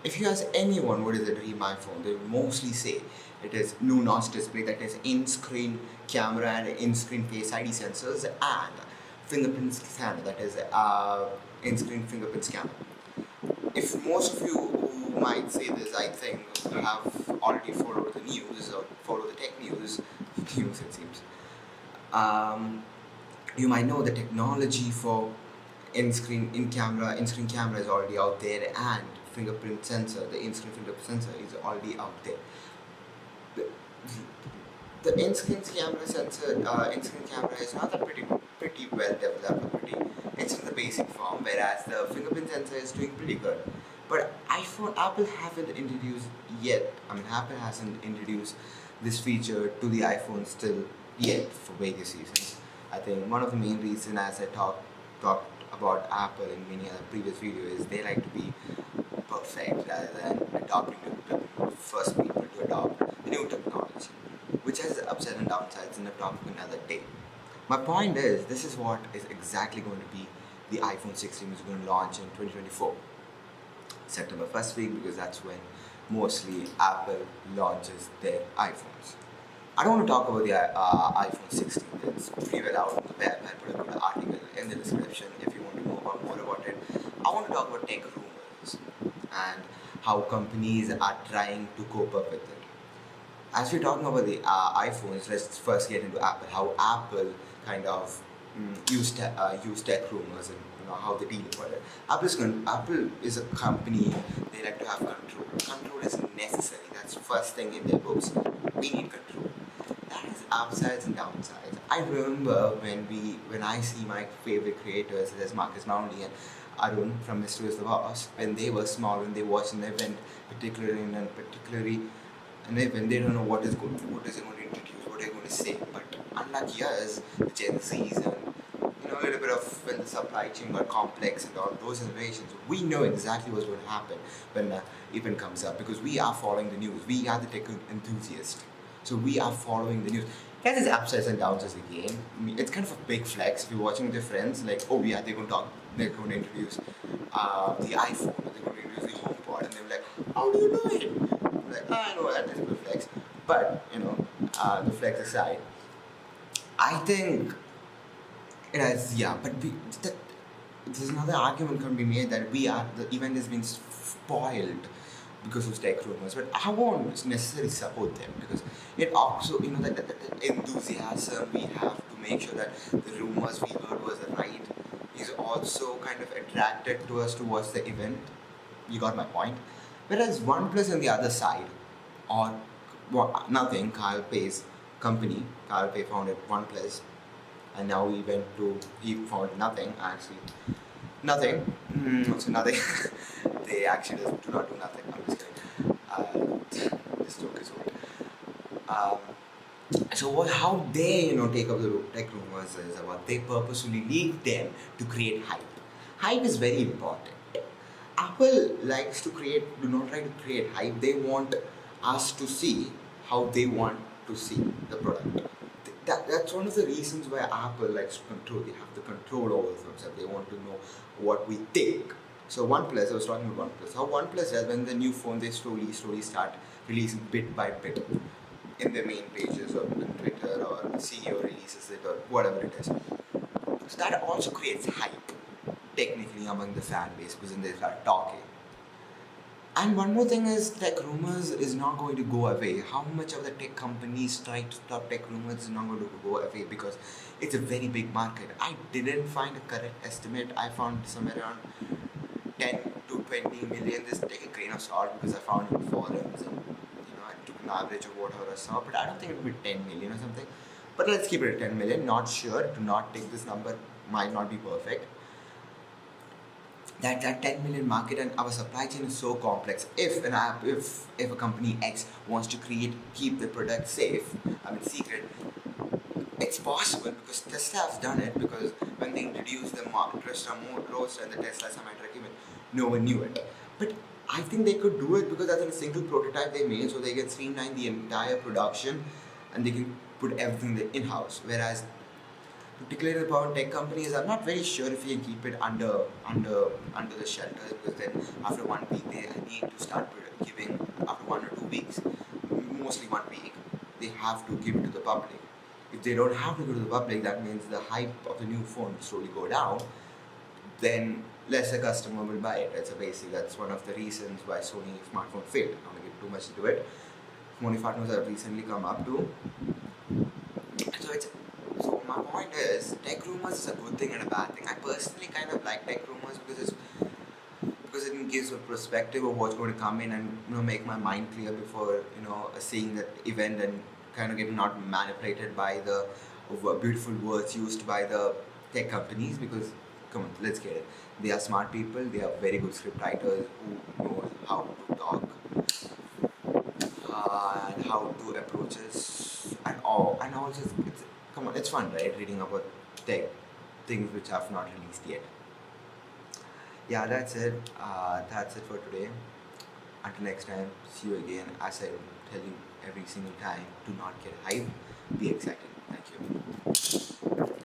If you ask anyone what is a dream iPhone, they will mostly say it is no notch display, that is in-screen camera and in-screen Face ID sensors and fingerprint scanner, that is in-screen fingerprint scanner. If most of you who might say this, I think have already followed the news or follow the tech news, news it seems, you might know the technology for in-screen camera is already out there, and fingerprint sensor, the in-screen fingerprint sensor is already out there. The, the in-screen camera is not that pretty well developed, it's in the basic form, whereas the fingerprint sensor is doing pretty good. But Apple haven't introduced yet. Apple hasn't introduced this feature to the iPhone still yet for various reasons. I think one of the main reasons, as I talked about Apple in many other previous videos, is they like to be perfect rather than adopting first people to adopt the new technology, which has upsides and downsides in the topic another day. My point is, this is what is exactly going to be the iPhone 16 is going to launch in 2024. September 1st week, because that's when mostly Apple launches their iPhones. I don't want to talk about the iPhone 16. It's pretty well out on the web. I put a good article in the description if you want to know more about it. I want to talk about tech rumors and how companies are trying to cope up with it. As we're talking about the iPhones, let's first get into Apple. How Apple kind of use tech rumors and how they deal with it. Apple is a company. They like to have control. Control is necessary. That's the first thing in their books. We need control. That is upsides and downsides. I remember when I see my favorite creators such as Marcus Moundy and Arun from Whoismr.r, when they were small, when they watched an event, particularly an event, they don't know what is going to introduce, what are they going to say. But unlike us, the Gen Zs and a little bit of when the supply chain got complex and all those innovations, we know exactly what's going to happen when the event comes up, because we are following the news. We are the tech enthusiast, so we are following the news. It has its upsides and downsides again. It's kind of a big flex if you're watching with your friends, like, oh yeah, they're going to introduce the iPhone, or they're going to introduce the HomePod, and they're like, how do you know it? I'm like, I know that is a big flex, but the flex aside, I think it has, yeah, but there's another argument can be made that the event has been spoiled because of tech rumors, but I won't necessarily support them, because it also, that enthusiasm we have to make sure that the rumors we heard was right is also kind of attracted to us to watch the event. You got my point? Whereas OnePlus on the other side, or nothing, Kyle Pay's company, Kyle Pay founded OnePlus, and now he found nothing, actually. Nothing. So nothing. They actually do not do nothing. I'm just kidding. This joke is old. So how they take up the tech rumors is about they purposefully leak them to create hype. Hype is very important. Apple likes to do not try to create hype. They want us to see how they want to see the product. That's one of the reasons why Apple likes to control. They have the control over themselves. They want to know what we think. So OnePlus, I was talking about OnePlus. How OnePlus does, when the new phone, they slowly start releasing bit by bit in their main pages or on Twitter, or CEO releases it, or whatever it is. So that also creates hype, technically, among the fan base, because then they start talking. And one more thing is, tech rumors is not going to go away. How much of the tech companies try to stop tech rumors is not going to go away, because it's a very big market. I didn't find a correct estimate. I found somewhere around 10 to 20 million. Just take a grain of salt, because I found it in forums and I took an average of whatever I saw, but I don't think it would be 10 million or something. But let's keep it at 10 million. Not sure. Do not take this number. Might not be perfect. That 10 million market, and our supply chain is so complex. If a company X wants to keep the product safe, secret, it's possible, because Tesla has done it. Because when they introduced the Tesla Roadster and the Tesla semi-truck, even no one knew it. But I think they could do it, because that's a single prototype they made, so they can streamline the entire production and they can put everything in-house. Whereas Particularly about tech companies, I'm not very sure if you can keep it under the shelters, because then after 1 week they need to start giving, after 1 or 2 weeks, mostly 1 week, they have to give it to the public. If they don't have to go to the public, that means the hype of the new phone will slowly go down. Then lesser customer will buy it. That's one of the reasons why Sony smartphone failed. I'm not gonna get too much into it. Sony smartphones have recently come up to. So it's so my point is, tech rumors is a good thing and a bad thing. I personally kind of like tech rumors because it gives a perspective of what's going to come in, and make my mind clear before seeing that event, and kind of getting not manipulated by the beautiful words used by the tech companies. Because come on, let's get it. They are smart people. They are very good script writers who know how to talk and how to approach us, and also come on, it's fun, right? Reading about tech things which have not released yet. Yeah, that's it. That's it for today. Until next time, see you again. As I tell you every single time, do not get hyped. Be excited. Thank you.